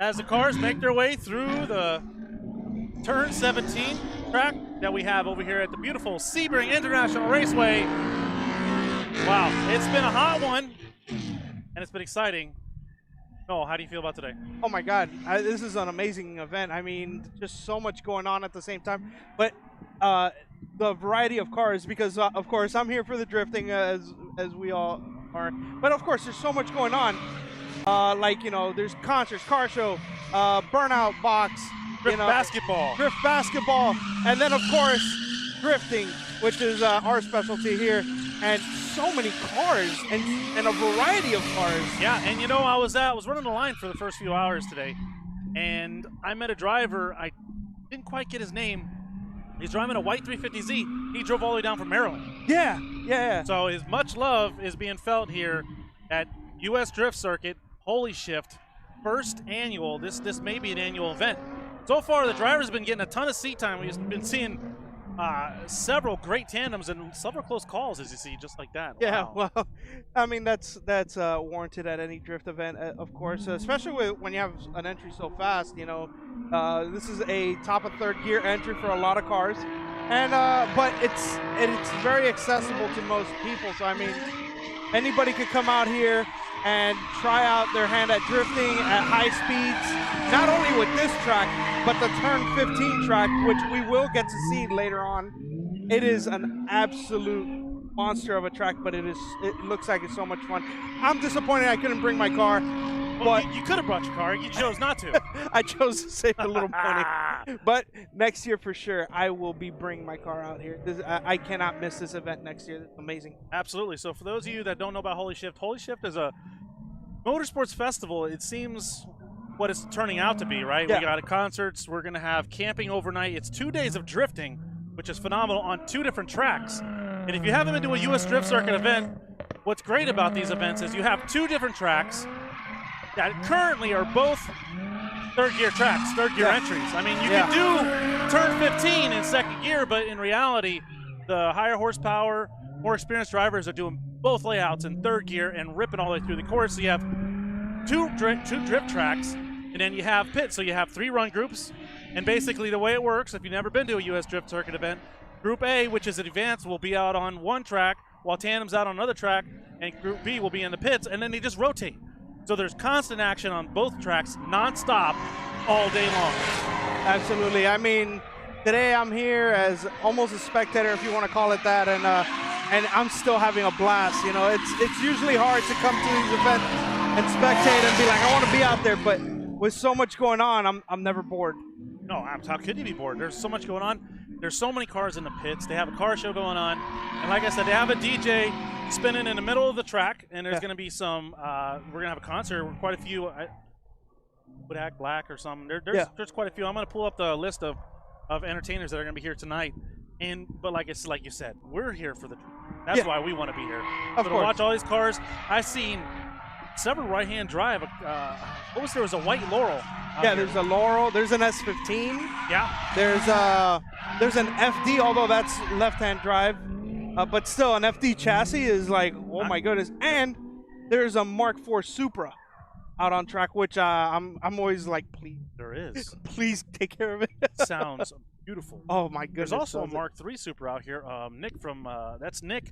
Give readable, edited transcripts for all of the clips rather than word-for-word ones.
as the cars make their way through the Turn 17 track that we have over here at the beautiful Sebring International Raceway. Wow, it's been a hot one, and it's been exciting. Noel, how do you feel about today? Oh my God, this is an amazing event. I mean, just so much going on at the same time. But the variety of cars, because of course I'm here for the drifting, as we all are. But of course, there's so much going on. Like, you know, there's concerts, car show, burnout box, Drift basketball. drift basketball, and then of course drifting, which is our specialty here. And so many cars and a variety of cars. Yeah, and you know, I was running the line for the first few hours today, and I met a driver. I didn't quite get his name. He's driving a white 350Z. He drove all the way down from Maryland. Yeah. So his much love is being felt here at U.S. Drift Circuit, Holy Shift, first annual. This may be an annual event. So far, the drivers have been getting a ton of seat time. We've been seeing several great tandems and several close calls, as you see, just like that. Yeah, Wow. well, I mean, that's warranted at any drift event, of course, especially when you have an entry so fast. You know, this is a top of third gear entry for a lot of cars, and but it's very accessible to most people. So I mean, anybody could come out here and try out their hand at drifting at high speeds, not only with this track, but the Turn 15 track, which we will get to see later on. It is an absolute monster of a track, but it looks like it's so much fun. I'm disappointed I couldn't bring my car, Well, but you could have brought your car. You chose not to. I chose to save a little money. But next year for sure, I will be bringing my car out here. I cannot miss this event next year. It's amazing. Absolutely. So for those of you that don't know about Holy Shift is a motorsports festival. It seems what it's turning out to be, right? Yeah. We got concerts. We're going to have camping overnight. It's 2 days of drifting, which is phenomenal on 2 different tracks. And if you haven't been to a U.S. Drift Circuit event, what's great about these events is you have 2 different tracks that currently are both third gear tracks, third gear entries. I mean, you can do turn 15 in second gear, but in reality, the higher horsepower, more experienced drivers are doing both layouts in third gear and ripping all the way through the course. So you have two drift tracks, and then you have pits. So you have 3 run groups. And basically the way it works, if you've never been to a U.S. Drift Circuit event, Group A, which is advanced, will be out on one track, while Tandem's out on another track, and Group B will be in the pits, and then they just rotate. So there's constant action on both tracks, nonstop, all day long. Absolutely. I mean, today I'm here as almost a spectator, if you want to call it that, and I'm still having a blast. You know, it's usually hard to come to these events and spectate and be like, I want to be out there, but with so much going on, I'm never bored. No, how could you be bored? There's so much going on. There's so many cars in the pits. They have a car show going on, and like I said, they have a DJ spinning in the middle of the track, and there's going to be some. We're going to have a concert. Quite a few. Would Black or something. There's quite a few. I'm going to pull up the list of entertainers that are going to be here tonight. But like you said, we're here for the. That's why we want to be here. Of to course. watch all these cars. I've seen several right-hand drive. There was a white Laurel. Yeah, there's a Laurel. There's an S15. Yeah. There's an FD, although that's left-hand drive, but still an FD chassis is like, oh my goodness. And there's a Mark IV Supra out on track, which I'm always like, please, There is. please take care of it. Sounds beautiful. Oh my goodness. There's also a does it. Mark III Supra out here. Nick from Nick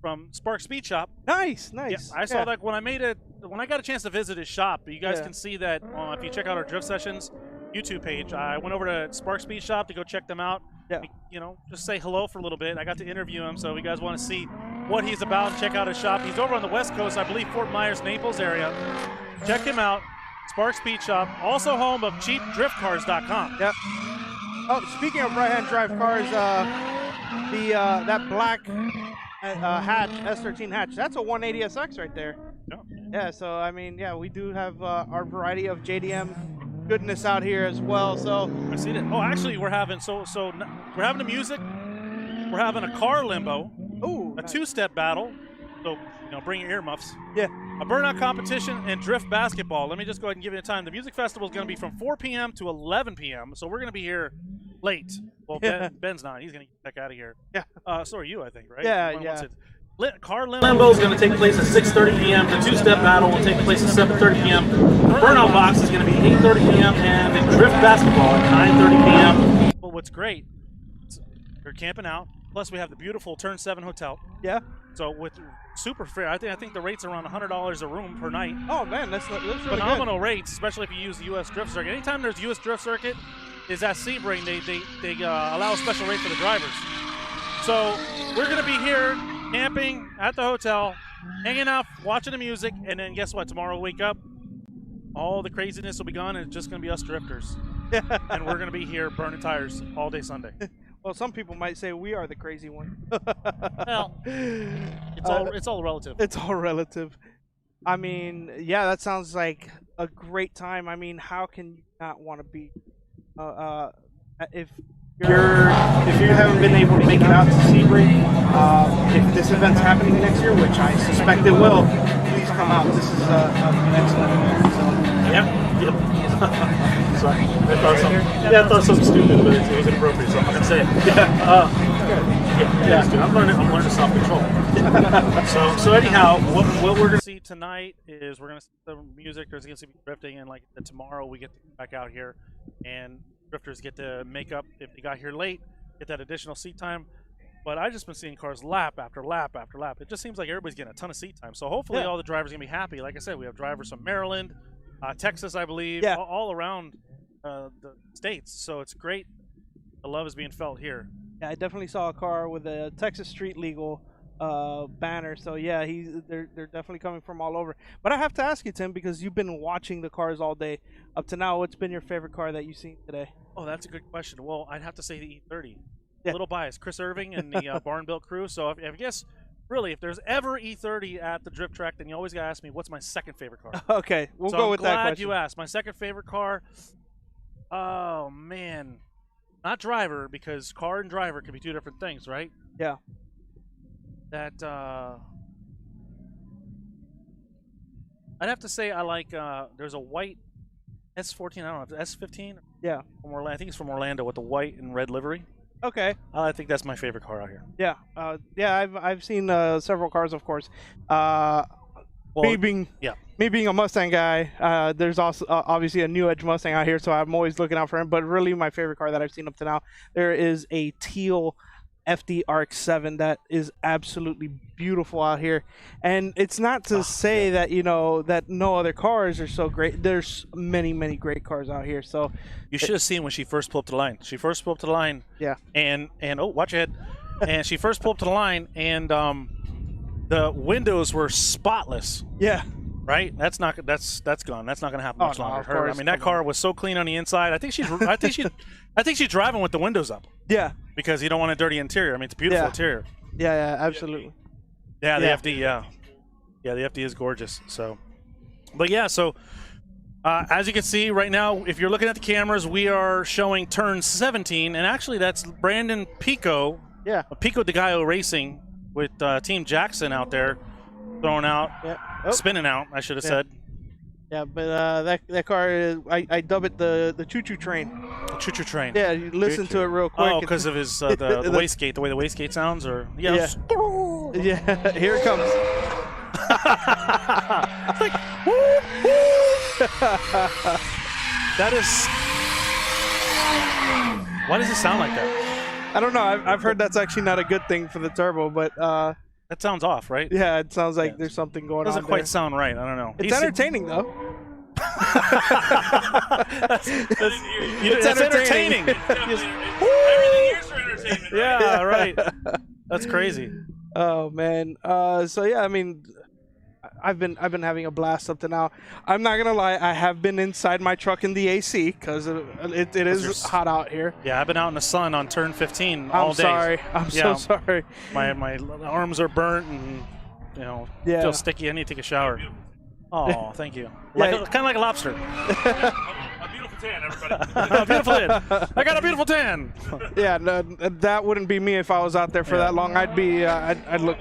from Spark Speed Shop. Nice. Yeah, I saw that when I got a chance to visit his shop. You guys Yeah. can see that if you check out our Drift Sessions YouTube page. I went over to Spark Speed Shop to go check them out. Yeah. You know, just say hello for a little bit. I got to interview him, so if you guys want to see what he's about and check out his shop. He's over on the West Coast, I believe Fort Myers, Naples area. Check him out. Spark Speed Shop, also home of CheapDriftCars.com. Yep. Oh, speaking of right-hand drive cars, that black hatch, S13 hatch, that's a 180SX right there. No. Yeah, so I mean, yeah, we do have our variety of JDM goodness out here as well. So I see that. Oh, actually, we're having we're having the music. We're having a car limbo, a two-step battle. So bring your earmuffs. Yeah. A burnout competition and drift basketball. Let me just go ahead and give you a time. The music festival is going to be from 4 p.m. to 11 p.m. So we're going to be here late. Well, Ben's not. He's going to get back out of here. Yeah. So are you, I think, right? Yeah, Everyone yeah. wants it Car Limbo is going to take place at 6:30 p.m. The two-step battle will take place at 7:30 p.m. Burnout Box is going to be 8:30 p.m. and the Drift Basketball at 9:30 p.m. Well, what's great, they're camping out. Plus, we have the beautiful Turn 7 hotel. Yeah. So with super fair, I think the rates are around $100 a room per night. Oh man, that's really phenomenal good. rates, especially if you use the U.S. Drift Circuit. Anytime there's U.S. Drift Circuit, is at Sebring, they allow a special rate for the drivers. So we're going to be here camping at the hotel, hanging out, watching the music, and then guess what? Tomorrow we'll wake up, all the craziness will be gone, and it's just going to be us drifters. And we're going to be here burning tires all day Sunday. Well, some people might say we are the crazy one. Well, it's all relative. It's all relative. I mean, yeah, that sounds like a great time. I mean, how can you not want to be if you haven't been able to make it out to Sebring, if this event's happening next year, which I suspect it will, please come out. This is an excellent event. So. Yep. Sorry. I thought something stupid, but it was inappropriate, so I'm not going to say it. Yeah. I'm learning self-control. So anyhow, what we're going to see tonight is we're going to see some music. There's going to be drifting, and like tomorrow we get to come back out here, and drifters get to make up if they got here late, get that additional seat time. But I've just been seeing cars lap after lap after lap. It just seems like everybody's getting a ton of seat time. So hopefully all the drivers are going to be happy. Like I said, we have drivers from Maryland, Texas, I believe, all around the states. So it's great. The love is being felt here. Yeah, I definitely saw a car with a Texas Street Legal banner. So yeah, they're definitely coming from all over. But I have to ask you, Tim, because you've been watching the cars all day up to now. What's been your favorite car that you've seen today? Oh, that's a good question. Well, I'd have to say the E30. A little biased, Chris Irving and the Barn Built crew. So I guess really, if there's ever E30 at the drift track, then you always gotta ask me what's my second favorite car. Okay, we'll go with that question. Glad you asked. My second favorite car. Oh man, not driver, because car and driver can be two different things, right? Yeah. That I'd have to say I like. There's a white S14. I don't know, S15. Yeah. From Orlando. I think it's from Orlando with the white and red livery. Okay. I think that's my favorite car out here. Yeah. Yeah. I've seen several cars, of course. Me being a Mustang guy, there's also obviously a New Edge Mustang out here, so I'm always looking out for him. But really, my favorite car that I've seen up to now, there is a teal FD RX-7 that is absolutely beautiful out here. And it's not to say that that no other cars are so great. There's many great cars out here. So you should have seen when she first pulled up to the line. She first pulled up to the line. Yeah. And oh, watch your head. And she first pulled up to the line, and the windows were spotless. Yeah. Right? That's gone. That's not going to happen much longer. I mean, that car was so clean on the inside. I think she's driving with the windows up. Yeah. Because you don't want a dirty interior. I mean, it's a beautiful interior. Yeah, absolutely. Yeah, the FD, yeah, the FD is gorgeous. So, but yeah, so as you can see right now, if you're looking at the cameras, we are showing turn 17, and actually that's Brandon Pico. Yeah. Pico de Gallo Racing with Team Jackson out there, throwing out, spinning out, I should have said. Yeah, but that car is, I dub it the choo-choo train. The choo-choo train. Yeah, you listen to it real quick. Oh, because of his the wastegate, the way the wastegate sounds, or yeah, here it comes. It's like, that is. Why does it sound like that? I don't know. I've heard that's actually not a good thing for the turbo, but that sounds off, right? Yeah, it sounds like there's something going on. Doesn't quite sound right. I don't know. It's entertaining though. It's entertaining. Everything here's for entertainment. Yeah, right. That's crazy. Oh man. So yeah, I mean, I've been having a blast up to now. I'm not gonna lie, I have been inside my truck in the AC because it is hot out here. Yeah, I've been out in the sun on turn 15 all day. I'm so sorry. My arms are burnt and feel sticky. I need to take a shower. Oh, thank you. Kind of like a lobster. A beautiful tan, everybody. A beautiful tan. I got a beautiful tan. Yeah, no, that wouldn't be me if I was out there for that long. I'd be, I'd look.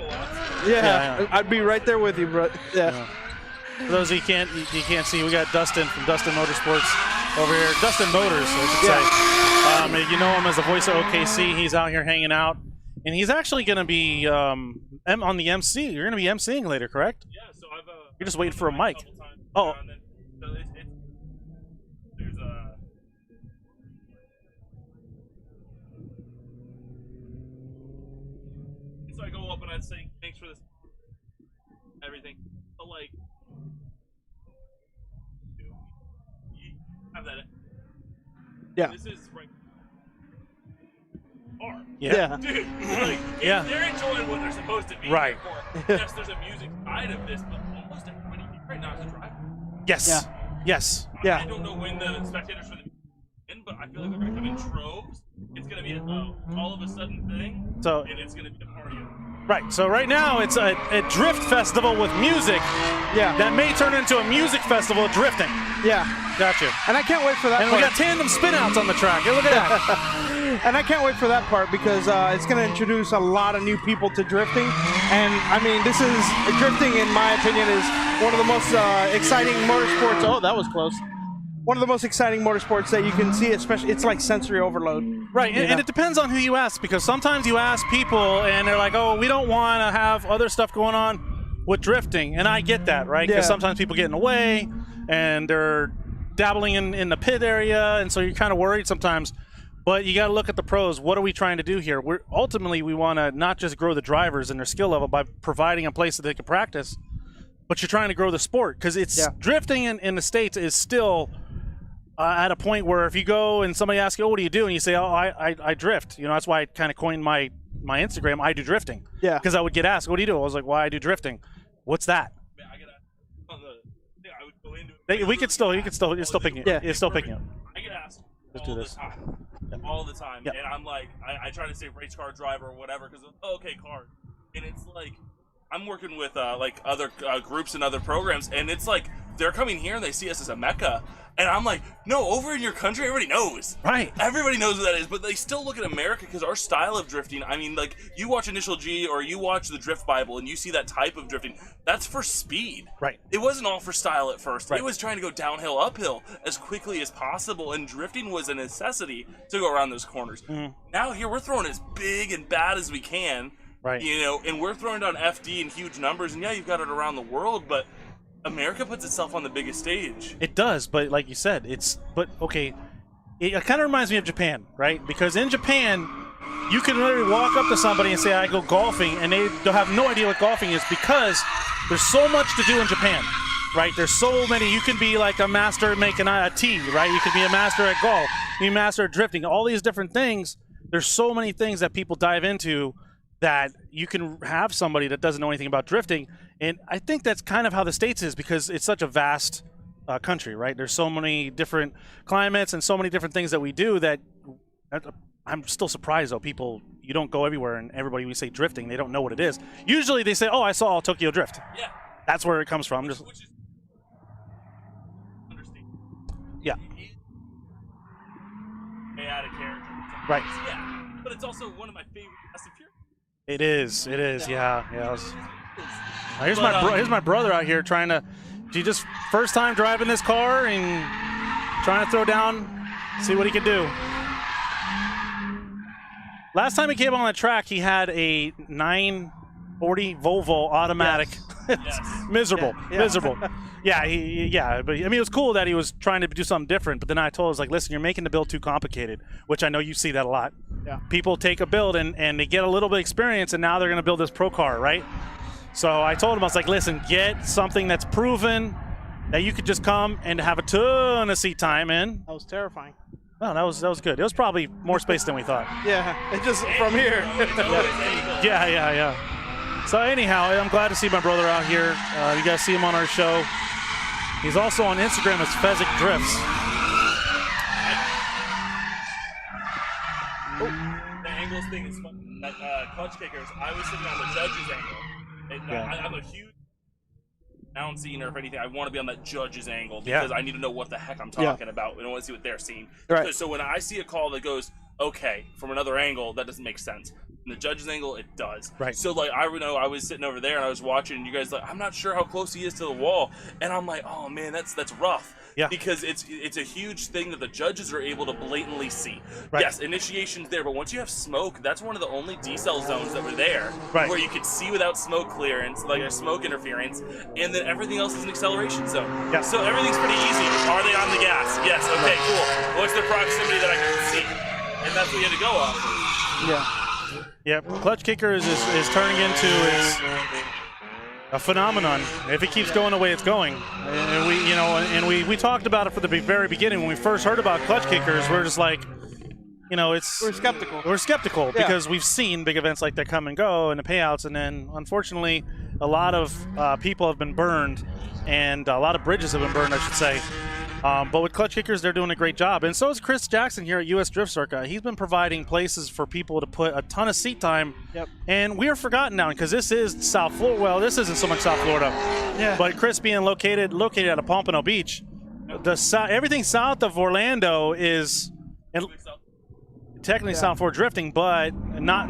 Yeah, I'd be right there with you, bro. Yeah. For those of you can't see, we got Dustin from Dustin Motorsports over here. Dustin Motors, I should say. You know him as the voice of OKC. He's out here hanging out. and he's actually going to be on the MC. You're going to be MCing later, correct? Yeah, so I've You're just waiting for a mic. couple times, Oh. and then, so there's a so I go up and I'd say thanks for this everything, but like you have that. Yeah. This is right. Bar. Yeah. Dude, like, Yeah. they're enjoying what they're supposed to be Right. here for. Yes, there's a music side of this, but almost everybody here right now is a driver. Yes. Yeah. Yes. Yeah. I don't know when the spectators for the in, but I feel like they're going to come in troves. It's going to be all of a sudden thing, So and it's going to be a party. right. So right now it's a drift festival with music Yeah. that may turn into a music festival of drifting. Yeah. Gotcha. And I can't wait for that And we part. got tandem spinouts on the track. Hey, look at that. And I can't wait for that part because it's going to introduce a lot of new people to drifting. And I mean, this is drifting, in my opinion, is one of the most exciting motorsports. Oh, that was close. One of the most exciting motorsports that you can see, especially it's like sensory overload. Right, and it depends on who you ask, because sometimes you ask people and they're like, oh, we don't want to have other stuff going on with drifting. And I get that, right? Because Yeah. sometimes people get in the way and they're dabbling in the pit area, and so you're kind of worried sometimes. But you got to look at the pros. What are we trying to do here? Ultimately, we want to not just grow the drivers and their skill level by providing a place that they can practice, but you're trying to grow the sport, because it's drifting in the States is still at a point where if you go and somebody asks you, oh, what do you do? And you say, oh, I drift. You know, that's why I kind of coined my Instagram, I do drifting. Yeah. Because I would get asked, what do you do? I was like, well, I do drifting. What's that? Man, I gotta on the thing. I would go into it. You're still picking it. Yeah. You're still picking it. I get asked Let's do this. all the time, Yeah. and I'm like, I try to say race car driver or whatever because okay, car, and it's like I'm working with like other groups and other programs, and it's like they're coming here and they see us as a mecca, and I'm like, no, over in your country, everybody knows. Right. Everybody knows what that is, but they still look at America because our style of drifting, I mean, like, you watch Initial G or you watch the Drift Bible and you see that type of drifting, that's for speed. Right. It wasn't all for style at first. Right. It was trying to go downhill, uphill as quickly as possible, and drifting was a necessity to go around those corners. Mhm. Now here we're throwing as big and bad as we can, Right. you know, and we're throwing down FD in huge numbers, and yeah, you've got it around the world, but America puts itself on the biggest stage. It does, but like you said, okay. It kind of reminds me of Japan, right? Because in Japan, you can literally walk up to somebody and say, I go golfing, and they'll have no idea what golfing is, because there's so much to do in Japan, right? There's so many. You can be like a master at making a tee, right? You could be a master at golf, you can be a master at drifting, all these different things. There's so many things that people dive into that you can have somebody that doesn't know anything about drifting. And I think that's kind of how the States is, because it's such a vast country, right? There's so many different climates and so many different things that we do that I'm still surprised, though. People, you don't go everywhere, and everybody, we say drifting, they don't know what it is. Usually they say, oh, I saw Tokyo Drift. Yeah. That's where it comes from. Which is understand. Yeah. Way out of character. Right. Yeah. But it's also one of my favorite Fast and Furious. It is, yeah. Here's But, here's my brother out here trying to, he just first time driving this car and trying to throw down, see what he can do. Last time he came on the track, he had a 940 Volvo automatic. Yes. Miserable, Yeah. miserable. Yeah, but I mean, it was cool that he was trying to do something different. But then I told him, I was like, listen, you're making the build too complicated, which I know you see that a lot. Yeah. People take a build and they get a little bit of experience, and now they're going to build this pro car, right? So I told him, I was like, listen, get something that's proven that you could just come and have a ton of seat time in. That was terrifying. Oh, that was good. It was probably more space than we thought. Yeah, it's just from here. Yeah. So anyhow, I'm glad to see my brother out here. You guys see him on our show. He's also on Instagram as Fezzik Drifts. The angles thing is fun. At Clutch Kickers, I was sitting on the judge's angle. And, Yeah. I'm a huge announcing, or if anything, I want to be on that judge's angle Yeah. because I need to know what the heck I'm talking about, and I want to see what they're seeing. Right. So when I see a call that goes, okay, from another angle, that doesn't make sense. From the judge's angle, it does. Right. So like I know I was sitting over there and I was watching, and you guys like, I'm not sure how close he is to the wall, and I'm like, oh man, that's rough. Yeah. Because it's a huge thing that the judges are able to blatantly see. Right. Yes, initiation's there, but once you have smoke, that's one of the only decel zones that were there, Right. where you could see without smoke clearance, like a smoke interference, and then everything else is an acceleration zone. Yeah. So everything's pretty easy. Are they on the gas? Yes. Okay. Cool. What's their proximity that I can see? And that's what you had to go off. Yeah. Yep, Clutch Kickers is turning into a phenomenon. If it keeps going the way it's going, and we talked about it from the very beginning when we first heard about Clutch Kickers. We're just like, we're skeptical. We're skeptical because we've seen big events like that come and go, and the payouts, and then unfortunately, a lot of people have been burned, and a lot of bridges have been burned, I should say. But with Clutch Kickers, they're doing a great job. And so is Chris Jackson here at US Drift Circuit. He's been providing places for people to put a ton of seat time. Yep. And we are forgotten now because this is South Florida. Well, this isn't so much South Florida. Yeah. But Chris being located at a Pompano Beach, everything south of Orlando is technically South Florida drifting, but not